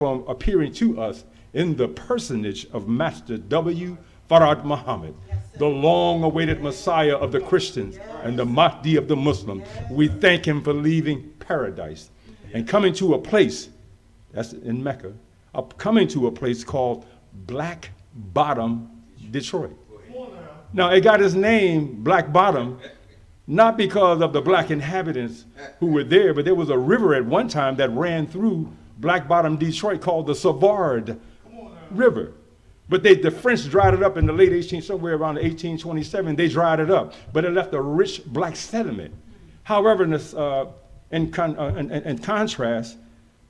from appearing to us in the personage of Master W. Farad Muhammad, the long-awaited Messiah of the Christians and the Mahdi of the Muslims. We thank him for leaving paradise and coming to a place, that's in Mecca, coming to a place called Black Bottom, Detroit. Now, it got its name, Black Bottom, not because of the black inhabitants who were there, but there was a river at one time that ran through Black Bottom, Detroit, called the Savard River. But the French dried it up in the late 18th, somewhere around 1827, they dried it up. But it left a rich black sediment. However, in contrast,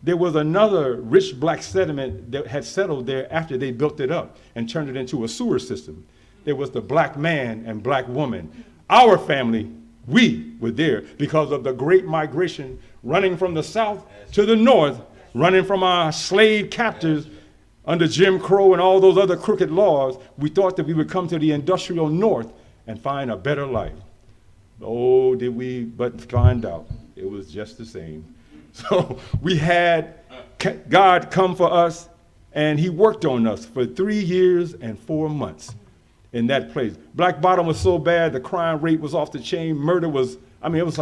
there was another rich black sediment that had settled there after they built it up and turned it into a sewer system. There was the black man and black woman. Our family, we were there because of the great migration running from the south to the north, running from our slave captors under Jim Crow and all those other crooked laws. We thought that we would come to the industrial north and find a better life. Oh, did we but find out it was just the same. So we had God come for us, and he worked on us for 3 years and 4 months in that place. Black Bottom was so bad, the crime rate was off the chain. Murder was, it's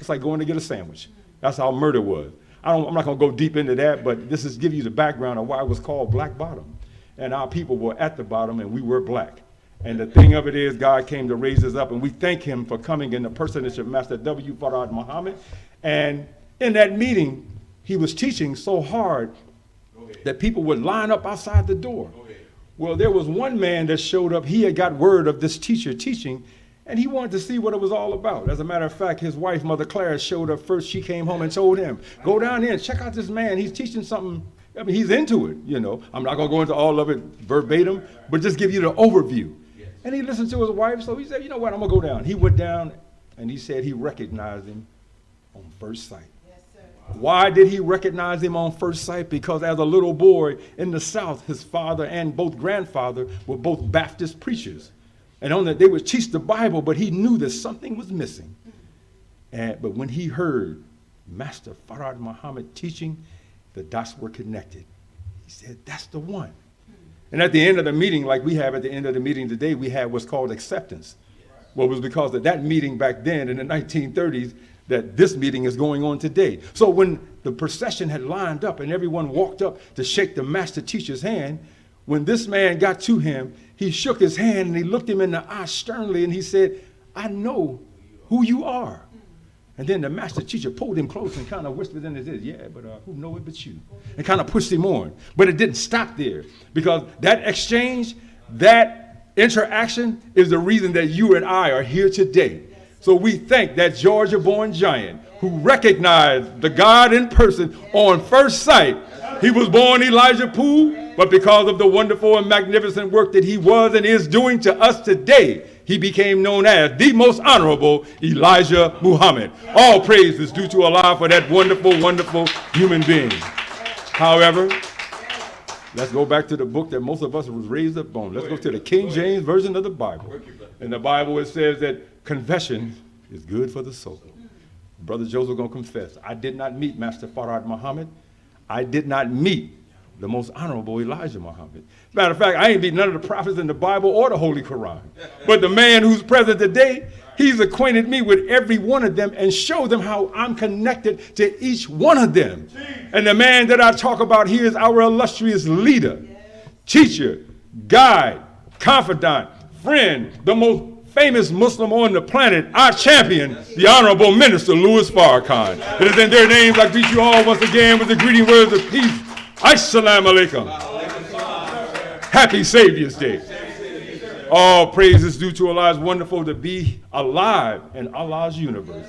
like going to get a sandwich. That's how murder was. I'm not going to go deep into that, but this is give you the background of why it was called Black Bottom. And our people were at the bottom, and we were black. And the thing of it is, God came to raise us up, and we thank him for coming in the personage of Master W. Farad Muhammad. And in that meeting, he was teaching so hard that people would line up outside the door. Well, there was one man that showed up. He had got word of this teacher teaching, and he wanted to see what it was all about. As a matter of fact, his wife, Mother Clara, showed up first. She came home and told him, go down there and check out this man. He's teaching something. He's into it, I'm not going to go into all of it verbatim, but just give you the overview. Yes. And he listened to his wife, so he said, you know what, I'm going to go down. He went down, and he said he recognized him on first sight. Why did he recognize him on first sight? Because as a little boy in the South, his father and both grandfather were both Baptist preachers. And they would teach the Bible, but he knew that something was missing. But when he heard Master Farad Muhammad teaching, the dots were connected. He said, that's the one. And at the end of the meeting, like we have at the end of the meeting today, we had what's called acceptance. Well, it was because of that meeting back then in the 1930s that this meeting is going on today. So when the procession had lined up and everyone walked up to shake the master teacher's hand, when this man got to him, he shook his hand and he looked him in the eye sternly and he said, I know who you are. And then the master teacher pulled him close and kind of whispered in his ear, yeah, but who know it but you? And kind of pushed him on. But it didn't stop there, because that exchange, that interaction is the reason that you and I are here today. So we thank that Georgia-born giant who recognized the God in person on first sight. He was born Elijah Poole, but because of the wonderful and magnificent work that he was and is doing to us today, he became known as the most honorable Elijah Muhammad. All praise is due to Allah for that wonderful, wonderful human being. However, let's go back to the book that most of us was raised up on. Let's go to the King James Version of the Bible. In the Bible, it says that confession is good for the soul. Brother Joseph going to confess. I did not meet Master Farad Muhammad. I did not meet the most honorable Elijah Muhammad. Matter of fact, I ain't meet none of the prophets in the Bible or the Holy Quran. But the man who's present today, he's acquainted me with every one of them and showed them how I'm connected to each one of them. And the man that I talk about here is our illustrious leader, teacher, guide, confidant, friend, the most famous Muslim on the planet, our champion, the Honorable Minister Louis Farrakhan. It is in their names I greet you all once again with the greeting words of peace. Assalamu alaikum. Happy Savior's Day. All praise is due to Allah. It's wonderful to be alive in Allah's universe.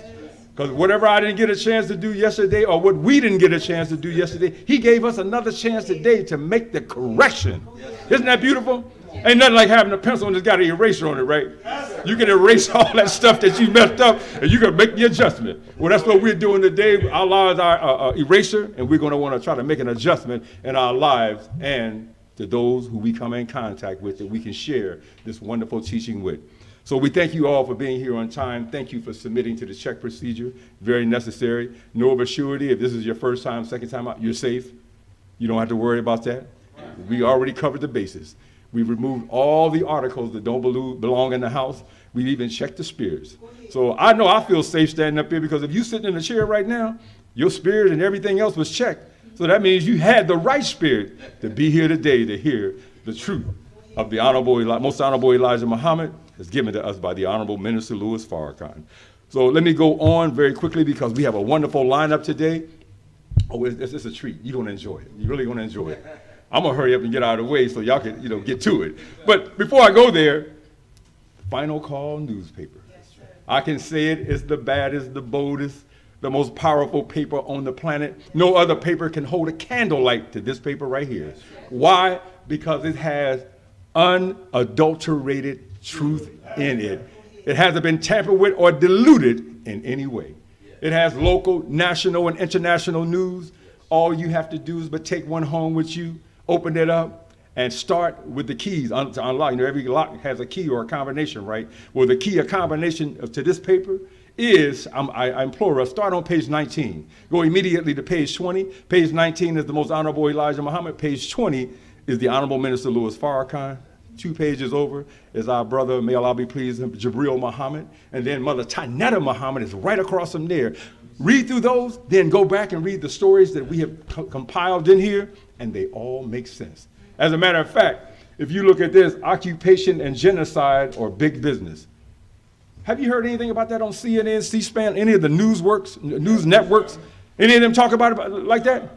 Because whatever I didn't get a chance to do yesterday, or what we didn't get a chance to do yesterday, he gave us another chance today to make the correction. Isn't that beautiful? Ain't nothing like having a pencil and it's got an eraser on it, right? You can erase all that stuff that you messed up and you can make the adjustment. Well, that's what we're doing today. Allah is our eraser, and we're going to want to try to make an adjustment in our lives and to those who we come in contact with that we can share this wonderful teaching with. So we thank you all for being here on time. Thank you for submitting to the check procedure. Very necessary. Know of a surety, if this is your first time, second time out, you're safe. You don't have to worry about that. We already covered the bases. We've removed all the articles that don't belong in the house. We've even checked the spirits. So I know I feel safe standing up here, because if you're sitting in a chair right now, your spirit and everything else was checked. So that means you had the right spirit to be here today to hear the truth of the most honorable Elijah Muhammad is given to us by the Honorable Minister Louis Farrakhan. So let me go on very quickly, because we have a wonderful lineup today. Oh, it's a treat. You're going to enjoy it. You're really going to enjoy it. I'm going to hurry up and get out of the way so y'all can, get to it. But before I go there, Final Call newspaper. I can say it's the baddest, the boldest, the most powerful paper on the planet. No other paper can hold a candlelight to this paper right here. Why? Because it has unadulterated truth in it. It hasn't been tampered with or diluted in any way. It has local, national, and international news. All you have to do is but take one home with you, open it up, and start with the keys to unlock. Every lock has a key or a combination, right? Well, the key or combination to this paper is, I implore us, start on page 19. Go immediately to page 20. Page 19 is the most honorable Elijah Muhammad. Page 20 is the Honorable Minister Louis Farrakhan. 2 pages over is our brother, may Allah be pleased, Jabril Muhammad. And then Mother Tanetta Muhammad is right across from there. Read through those, then go back and read the stories that we have compiled in here, and they all make sense. As a matter of fact, if you look at this, occupation and genocide or big business. Have you heard anything about that on CNN, C-SPAN, any of the news networks? Any of them talk about it like that?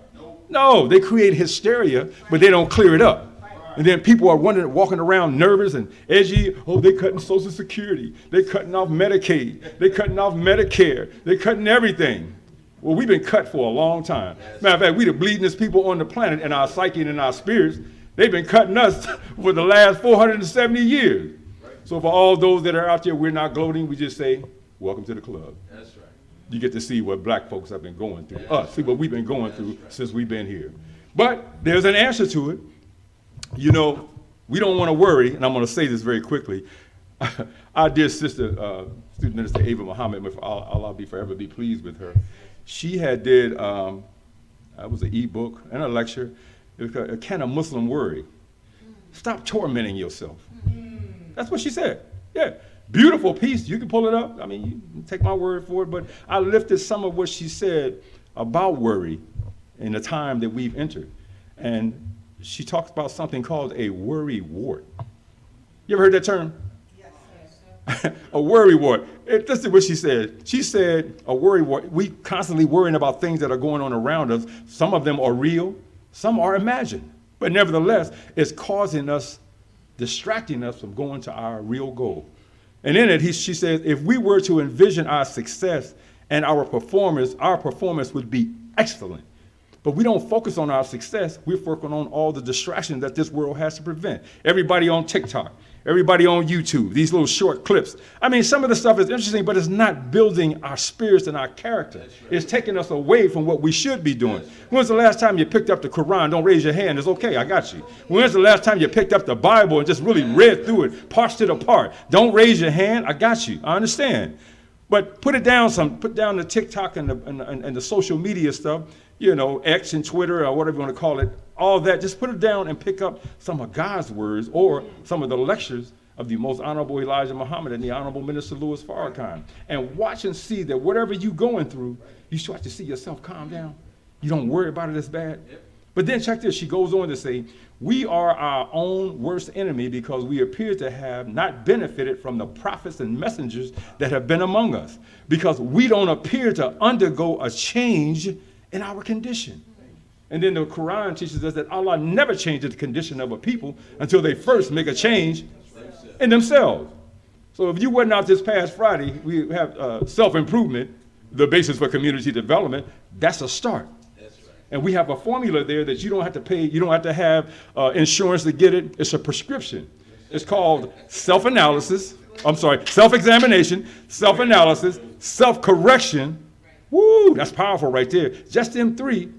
No, they create hysteria, but they don't clear it up. And then people are walking around nervous and edgy. Oh, they're cutting Social Security. They're cutting off Medicaid. They're cutting off Medicare. They're cutting everything. Well, we've been cut for a long time. Matter of fact, we're the bleedingest people on the planet in our psyche and in our spirits. They've been cutting us for the last 470 years. So for all those that are out there, we're not gloating. We just say, welcome to the club. That's right. You get to see what black folks have been going through. See what we've been going through since we've been here. But there's an answer to it. We don't want to worry, and I'm going to say this very quickly. Our dear sister, Student Minister Ava Muhammad, may Allah forever be pleased with her. She had did, it was an e-book and a lecture. It was a kind of Muslim worry. Stop tormenting yourself. That's what she said. Yeah, beautiful piece. You can pull it up. I mean, you can take my word for it. But I lifted some of what she said about worry in the time that we've entered. And she talks about something called a worry wart. You ever heard that term? Yes. A worry wart. This is what she said. She said a worry wart. We constantly worrying about things that are going on around us. Some of them are real. Some are imagined. But nevertheless, it's causing us, distracting us from going to our real goal. And in it, she says, if we were to envision our success and our performance would be excellent. But we don't focus on our success. We're focusing on all the distractions that this world has to prevent. Everybody on TikTok, everybody on YouTube, these little short clips. I mean, some of the stuff is interesting, but it's not building our spirits and our character. Right. It's taking us away from what we should be doing. When's the last time you picked up the Quran? Don't raise your hand. It's okay. I got you. When's the last time you picked up the Bible and just really read through it, parsed it apart? Don't raise your hand. I got you. I understand. But put it down put down the TikTok and the social media stuff, X and Twitter or whatever you want to call it, all that. Just put it down and pick up some of God's words or some of the lectures of the most honorable Elijah Muhammad and the honorable Minister Louis Farrakhan. And watch and see that whatever you're going through, you start to see yourself calm down. You don't worry about it as bad. But then check this, she goes on to say, we are our own worst enemy because we appear to have not benefited from the prophets and messengers that have been among us, because we don't appear to undergo a change in our condition. And then the Quran teaches us that Allah never changes the condition of a people until they first make a change in themselves. So if you went out this past Friday, we have self-improvement, the basis for community development. That's a start. And we have a formula there that you don't have to pay. You don't have to have insurance to get it. It's a prescription. It's called self-examination, self-analysis, self-correction. Woo, that's powerful right there. Just them 3.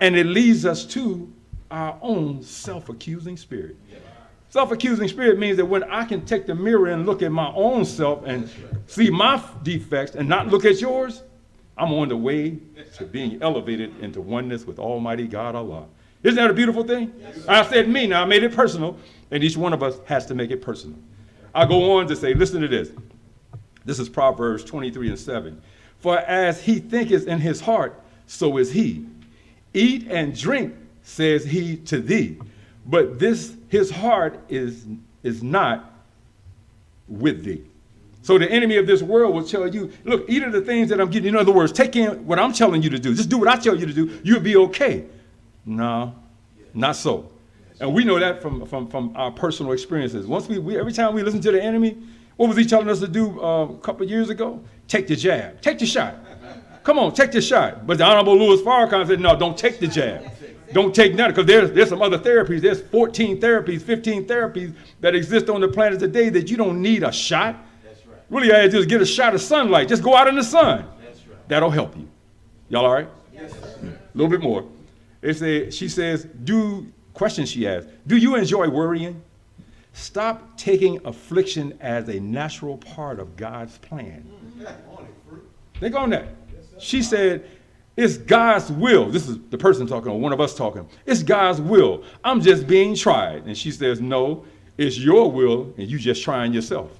And it leads us to our own self-accusing spirit. Self-accusing spirit means that when I can take the mirror and look at my own self and see my defects and not look at yours, I'm on the way to being elevated into oneness with Almighty God Allah. Isn't that a beautiful thing? Yes. I said me, now I made it personal, and each one of us has to make it personal. I go on to say, listen to this. This is Proverbs 23:7. For as he thinketh in his heart, so is he. Eat and drink, says he to thee. But this his heart is not with thee. So the enemy of this world will tell you, look, eat of the things that I'm giving you. In other words, take in what I'm telling you to do. Just do what I tell you to do. You'll be okay. No, not so. And we know that from our personal experiences. Every time we listen to the enemy, what was he telling us to do a couple of years ago? Take the jab. Take the shot. Come on, take the shot. But the Honorable Louis Farrakhan said, no, don't take the jab. Don't take none, because there's some other therapies. There's 14 therapies, 15 therapies that exist on the planet today that you don't need a shot. That's right. Really, all you do is get a shot of sunlight. Just go out in the sun. That's right. That'll help you. Y'all all right? Yes, sir. A little bit more. She says, she asked, do you enjoy worrying? Stop taking affliction as a natural part of God's plan. Think on that. She said, it's God's will. This is the person talking, or one of us talking. It's God's will. I'm just being tried. And she says, no, it's your will, and you just trying yourself.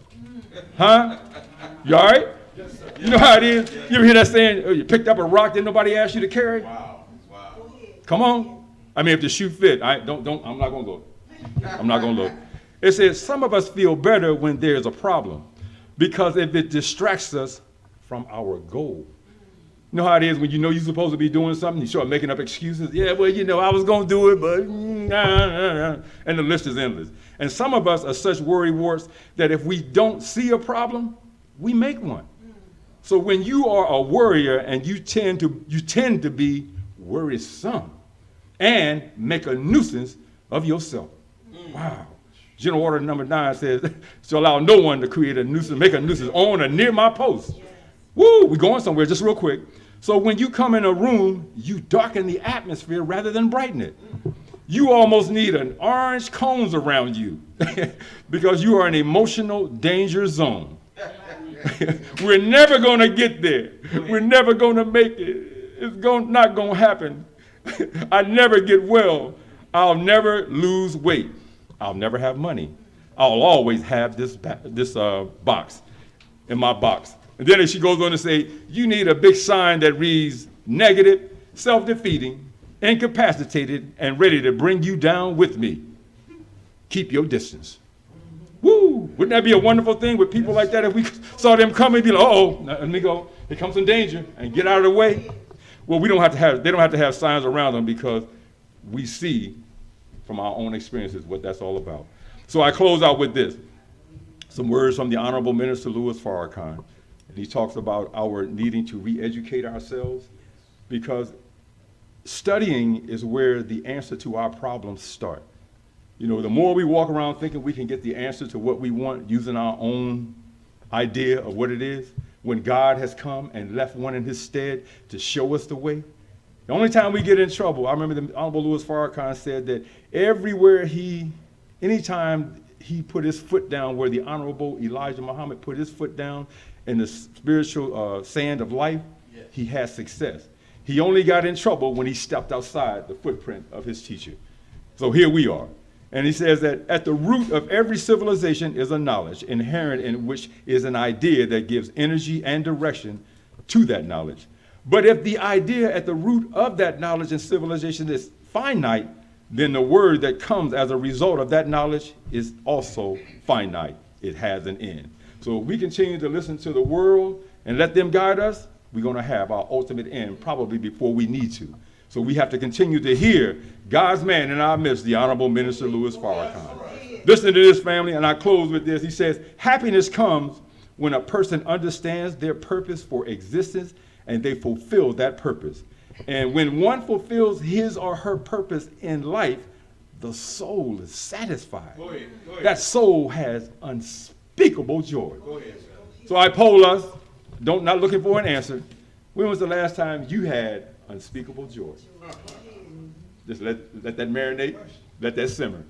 Huh? You all right? Yes, sir. You know how it is? You ever hear that saying, oh, you picked up a rock that nobody asked you to carry? Wow. Come on. I mean, if the shoe fit, I'm not going to look. I'm not going to look. It says some of us feel better when there's a problem, because if it distracts us from our goal. You know how it is when you know you're supposed to be doing something, you start making up excuses. Yeah, well, I was going to do it, but and the list is endless. And some of us are such worrywarts that if we don't see a problem, we make one. So when you are a worrier and you tend to be worrisome and make a nuisance of yourself. Wow. General Order number 9 says, to allow no one to make a nuisance on or near my post. Yes. Woo, we're going somewhere just real quick. So when you come in a room, you darken the atmosphere rather than brighten it. You almost need an orange cones around you because you are an emotional danger zone. We're never going to get there. We're never going to make it. It's not going to happen. I never get well. I'll never lose weight. I'll never have money. I'll always have this box in my box. And then she goes on to say, you need a big sign that reads negative, self-defeating, incapacitated, and ready to bring you down with me. Keep your distance. Woo! Wouldn't that be a wonderful thing with people like that? If we saw them coming, be like, uh-oh, let me go. Here comes some danger, and get out of the way. Well, they don't have to have signs around them, because we see from our own experiences what that's all about. So I close out with this. Some words from the Honorable Minister Louis Farrakhan. And he talks about our needing to re-educate ourselves, because studying is where the answer to our problems start. The more we walk around thinking we can get the answer to what we want using our own idea of what it is, when God has come and left one in his stead to show us the way. The only time we get in trouble, I remember the Honorable Louis Farrakhan said that anytime he put his foot down where the Honorable Elijah Muhammad put his foot down in the spiritual sand of life, yes, he had success. He only got in trouble when he stepped outside the footprint of his teacher. So here we are. And he says that at the root of every civilization is a knowledge, inherent in which is an idea that gives energy and direction to that knowledge. But if the idea at the root of that knowledge and civilization is finite, then the word that comes as a result of that knowledge is also finite. It has an end. So if we continue to listen to the world and let them guide us, we're going to have our ultimate end probably before we need to. So we have to continue to hear God's man in our midst, the Honorable Minister Louis Farrakhan. Listen to this, family, and I close with this. He says, happiness comes when a person understands their purpose for existence and they fulfill that purpose. And when one fulfills his or her purpose in life, the soul is satisfied. Go ahead. That soul has unspeakable joy. So I poll us, not looking for an answer. When was the last time you had unspeakable joy? Just let that marinate, let that simmer.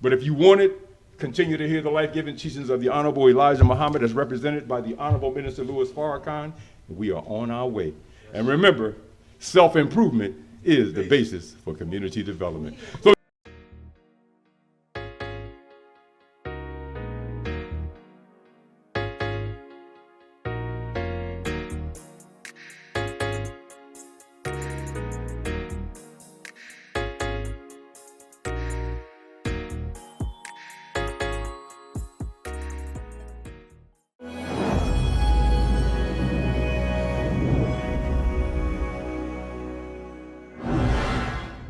But if you want it, continue to hear the life-giving teachings of the Honorable Elijah Muhammad as represented by the Honorable Minister Louis Farrakhan. We are on our way. And remember, self-improvement is the basis for community development. So